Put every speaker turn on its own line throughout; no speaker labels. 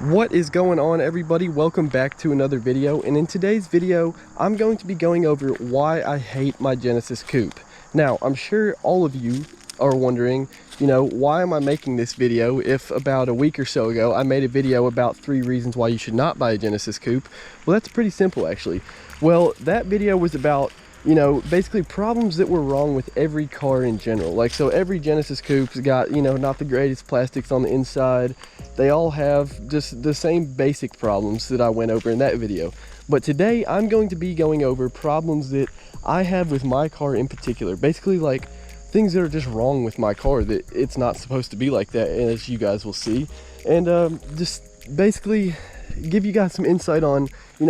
What is going on, everybody? Welcome back to another video, and in today's video I'm going to be going over why I hate my Genesis Coupe. Now, I'm sure all of you are wondering, why am I making this video if about a week or so ago I made a video about 3 reasons why you should not buy a Genesis Coupe? Well, that's pretty simple actually. Well, that video was about basically problems that were wrong with every car in general. So every Genesis Coupe's got, not the greatest plastics on the inside. They all have just the same basic problems that I went over in that video. But today I'm going to be going over problems that I have with my car in particular. Basically things that are just wrong with my car, that it's not supposed to be like that, as you guys will see. And just basically give you guys some insight on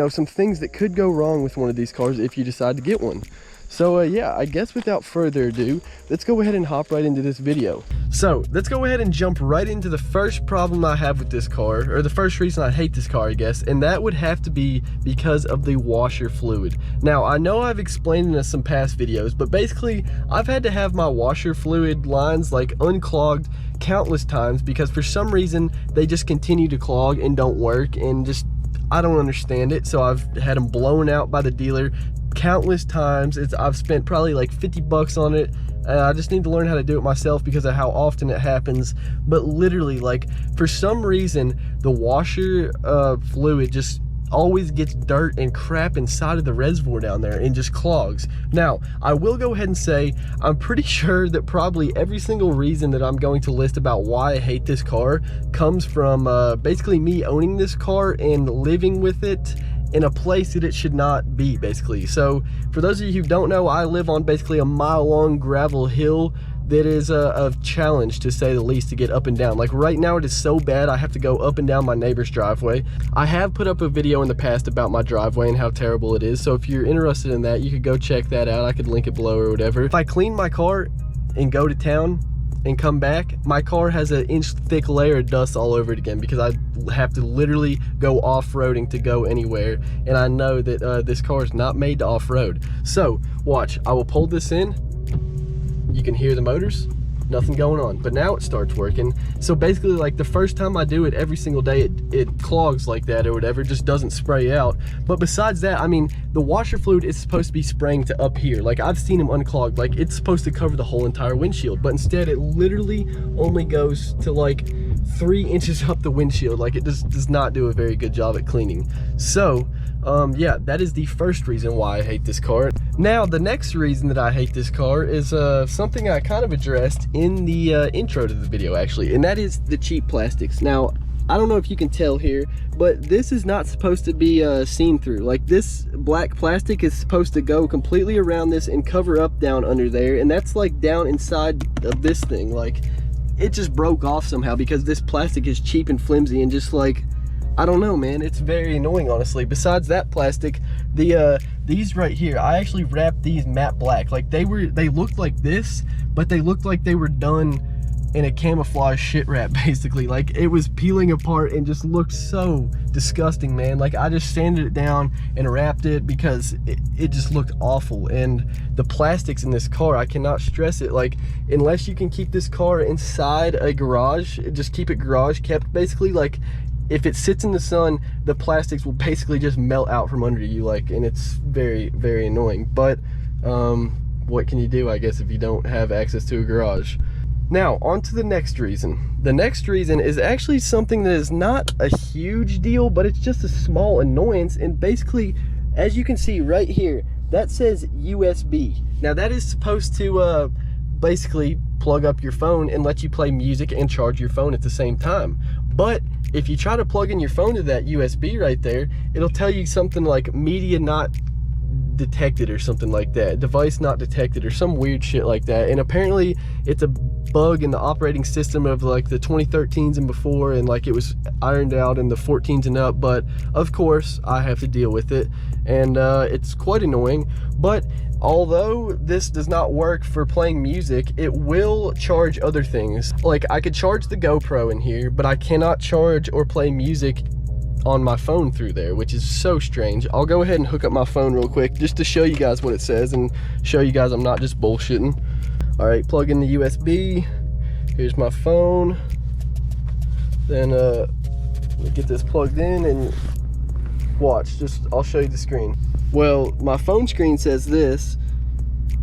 some things that could go wrong with one of these cars if you decide to get one. So yeah, I guess without further ado, let's go ahead and hop right into this video. So let's go ahead and jump right into the first problem I have with this car, or the first reason I hate this car, I guess, and that would have to be because of the washer fluid. Now, I know I've explained in some past videos, but basically I've had to have my washer fluid lines unclogged countless times because for some reason they just continue to clog and don't work, and just I don't understand it. So I've had them blown out by the dealer countless times. I've spent probably like 50 bucks on it. I just need to learn how to do it myself because of how often it happens. But literally, for some reason, the washer fluid just always gets dirt and crap inside of the reservoir down there and just clogs. Now, I will go ahead and say I'm pretty sure that probably every single reason that I'm going to list about why I hate this car comes from basically me owning this car and living with it in a place that it should not be, basically. So for those of you who don't know, I live on basically a mile-long gravel hill that is a challenge, to say the least, to get up and down. Right now it is so bad I have to go up and down my neighbor's driveway. I have put up a video in the past about my driveway and how terrible it is, so if you're interested in that, you could go check that out. I could link it below or whatever. If I clean my car and go to town and come back, my car has an inch thick layer of dust all over it again because I have to literally go off-roading to go anywhere, and I know that this car is not made to off-road. So watch, I will pull this in. You can hear the motors, nothing going on, but now it starts working. So basically, the first time I do it every single day, it clogs like that or whatever, it just doesn't spray out. But besides that, I mean, the washer fluid is supposed to be spraying to up here. I've seen them unclogged, it's supposed to cover the whole entire windshield, but instead it literally only goes to 3 inches up the windshield. It just does not do a very good job at cleaning. So yeah, that is the first reason why I hate this car. Now, the next reason that I hate this car is something I kind of addressed in the intro to the video, actually, and that is the cheap plastics. Now, I don't know if you can tell here, but this is not supposed to be seen through. This black plastic is supposed to go completely around this and cover up down under there, and that's down inside of this thing. It just broke off somehow because this plastic is cheap and flimsy and just I don't know, man, it's very annoying, honestly. Besides that plastic, these right here, I actually wrapped these matte black. They looked like this, but they looked like they were done in a camouflage shit wrap, basically. It was peeling apart and just looked so disgusting, man. I just sanded it down and wrapped it because it just looked awful. And the plastics in this car, I cannot stress it, unless you can keep this car inside a garage, just keep it garage kept, basically. If it sits in the sun, the plastics will basically just melt out from under you, and it's very, very annoying. But what can you do, I guess, if you don't have access to a garage? Now, on to the next reason. The next reason is actually something that is not a huge deal, but it's just a small annoyance. And basically, as you can see right here, that says USB. Now, that is supposed to basically plug up your phone and let you play music and charge your phone at the same time. But if you try to plug in your phone to that USB right there, it'll tell you something like media not detected or something like that, device not detected or some weird shit like that. And apparently it's a bug in the operating system of the 2013s and before, and it was ironed out in the 14s and up. But of course I have to deal with it, and it's quite annoying. But although this does not work for playing music, it will charge other things. I could charge the GoPro in here, but I cannot charge or play music on my phone through there, which is so strange. I'll go ahead and hook up my phone real quick just to show you guys what it says and show you guys I'm not just bullshitting. All right, plug in the USB. Here's my phone. Then Get this plugged in and watch, I'll show you the screen. Well, my phone screen says this.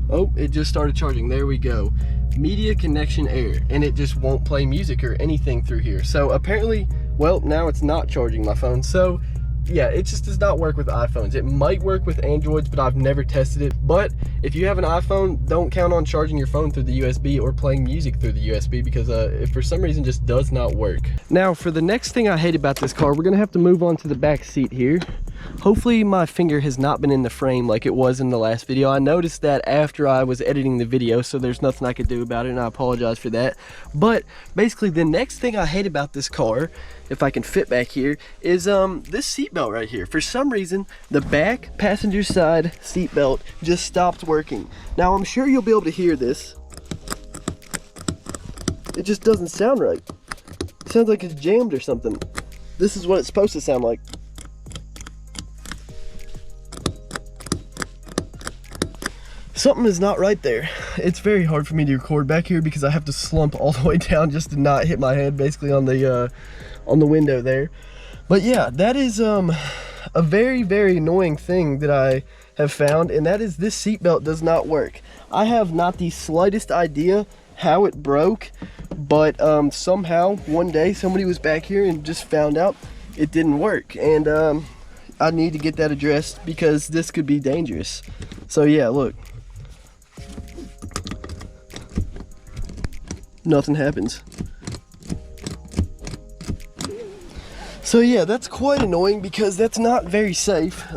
Oh, it just started charging. There we go. Media connection error, and it just won't play music or anything through here. So apparently, well, now it's not charging my phone. So yeah, it just does not work with iPhones. It might work with Androids, but I've never tested it. But if you have an iPhone, don't count on charging your phone through the USB or playing music through the USB, because it for some reason just does not work. Now, for the next thing I hate about this car, we're gonna have to move on to the back seat here. Hopefully my finger has not been in the frame like it was in the last video. I noticed that after I was editing the video, so there's nothing I could do about it, and I apologize for that. But basically the next thing I hate about this car, if I can fit back here, is this seatbelt right here. For some reason, the back passenger side seatbelt just stopped working. Now I'm sure you'll be able to hear this. It just doesn't sound right. It sounds like it's jammed or something. This is what it's supposed to sound like. Something is not right there. It's very hard for me to record back here because I have to slump all the way down just to not hit my head basically on the window there. But yeah, that is a very, very annoying thing that I have found, and that is this seatbelt does not work. I have not the slightest idea how it broke, but somehow one day somebody was back here and just found out it didn't work, and I need to get that addressed because this could be dangerous. So yeah, look. Nothing happens. So yeah, that's quite annoying because that's not very safe.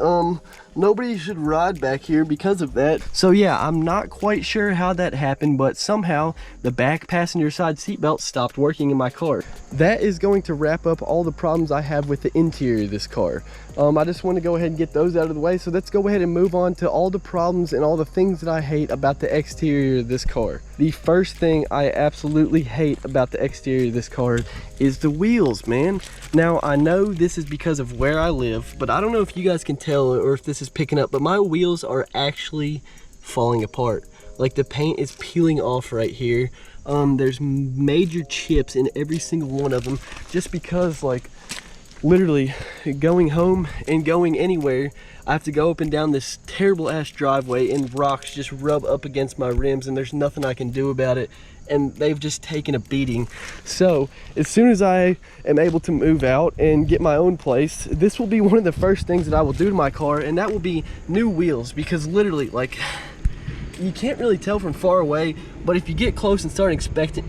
Nobody should ride back here because of that. So yeah, I'm not quite sure how that happened, but somehow the back passenger side seatbelt stopped working in my car. That is going to wrap up all the problems I have with the interior of this car. I just want to go ahead and get those out of the way. So let's go ahead and move on to all the problems and all the things that I hate about the exterior of this car. The first thing I absolutely hate about the exterior of this car is the wheels, man. Now, I know this is because of where I live, but I don't know if you guys can tell or if this is picking up, but my wheels are actually falling apart. Like, the paint is peeling off right here. There's major chips in every single one of them just because, like, literally going home and going anywhere, I have to go up and down this terrible ass driveway and rocks just rub up against my rims, and there's nothing I can do about it, and they've just taken a beating. So as soon as I am able to move out and get my own place, this will be one of the first things that I will do to my car, and that will be new wheels, because literally, like, you can't really tell from far away, but if you get close and start inspecting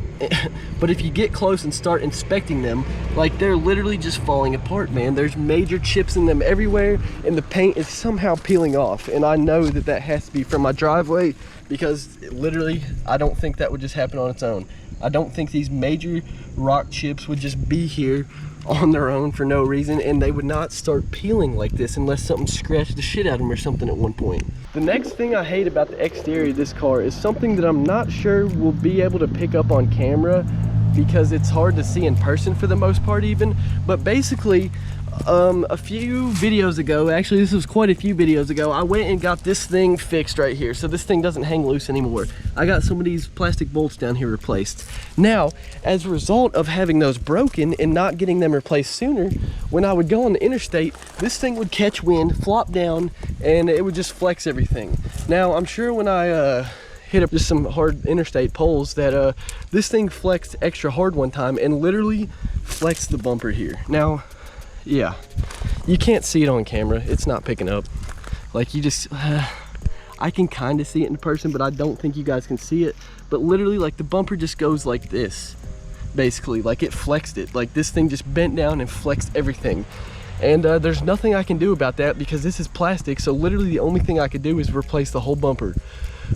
them, like, they're literally just falling apart, man. There's major chips in them everywhere, and the paint is somehow peeling off, and I know that that has to be from my driveway, because literally I don't think that would just happen on its own. I don't think these major rock chips would just be here on their own for no reason, and they would not start peeling like this unless something scratched the shit out of them or something at one point. The next thing I hate about the exterior of this car is something that I'm not sure we'll be able to pick up on camera because it's hard to see in person for the most part even, but basically a few videos ago, actually this was quite a few videos ago, I went and got this thing fixed right here, so this thing doesn't hang loose anymore. I got some of these plastic bolts down here replaced. Now, as a result of having those broken and not getting them replaced sooner, when I would go on the interstate, this thing would catch wind, flop down, and it would just flex everything. Now, I'm sure when I hit up just some hard interstate poles that this thing flexed extra hard one time and literally flexed the bumper here. Now, yeah, you can't see it on camera. It's not picking up. Like, you just, I can kind of see it in person, but I don't think you guys can see it. But literally, like, the bumper just goes like this, basically. Like, it flexed it. Like, this thing just bent down and flexed everything. And there's nothing I can do about that because this is plastic. So literally the only thing I could do is replace the whole bumper.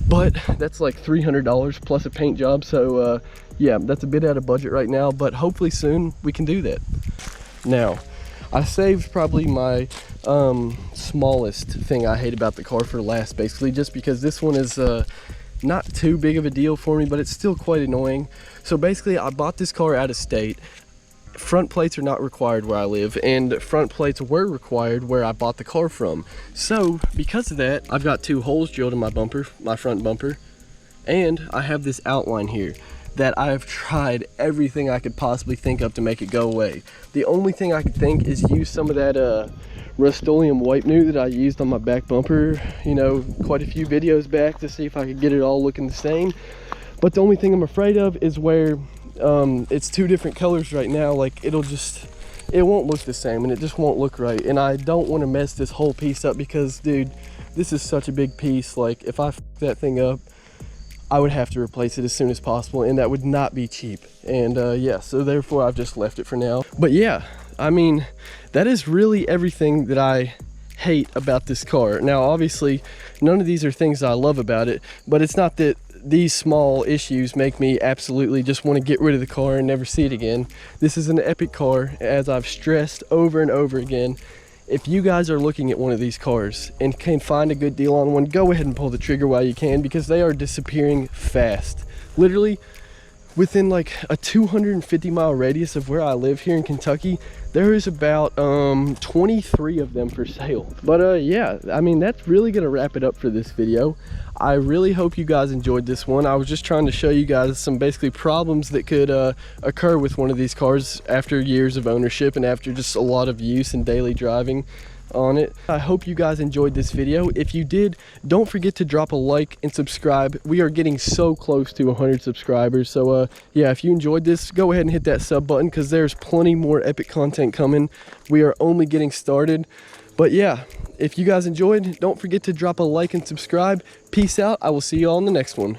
But that's like $300 plus a paint job. So yeah, that's a bit out of budget right now, but hopefully soon we can do that. Now, I saved probably my smallest thing I hate about the car for last, basically, just because this one is not too big of a deal for me, but it's still quite annoying. So basically, I bought this car out of state. Front plates are not required where I live, and front plates were required where I bought the car from. So because of that, I've got two holes drilled in my bumper, my front bumper, and I have this outline here. that I have tried everything I could possibly think of to make it go away. The only thing I could think is use some of that Rust-Oleum wipe new that I used on my back bumper, you know, quite a few videos back, to see if I could get it all looking the same. But the only thing I'm afraid of is where it's two different colors right now, like it won't look the same, and it just won't look right. And I don't want to mess this whole piece up because, dude, this is such a big piece. Like, if I f that thing up, I would have to replace it as soon as possible, and that would not be cheap. And yeah, so therefore I've just left it for now. But yeah, I mean, that is really everything that I hate about this car. Now, obviously, none of these are things I love about it, but it's not that these small issues make me absolutely just want to get rid of the car and never see it again. This is an epic car, as I've stressed over and over again. If you guys are looking at one of these cars and can find a good deal on one, go ahead and pull the trigger while you can, because they are disappearing fast. Literally, within like a 250-mile radius of where I live here in Kentucky, there is about 23 of them for sale. But yeah, I mean, that's really gonna wrap it up for this video. I really hope you guys enjoyed this one. I was just trying to show you guys some basically problems that could occur with one of these cars after years of ownership and after just a lot of use and daily driving on it. I hope you guys enjoyed this video. If you did, don't forget to drop a like and subscribe. We are getting so close to 100 subscribers. So yeah, if you enjoyed this, go ahead and hit that sub button, because there's plenty more epic content coming. We are only getting started. But yeah, if you guys enjoyed, don't forget to drop a like and subscribe. Peace out. I will see you all in the next one.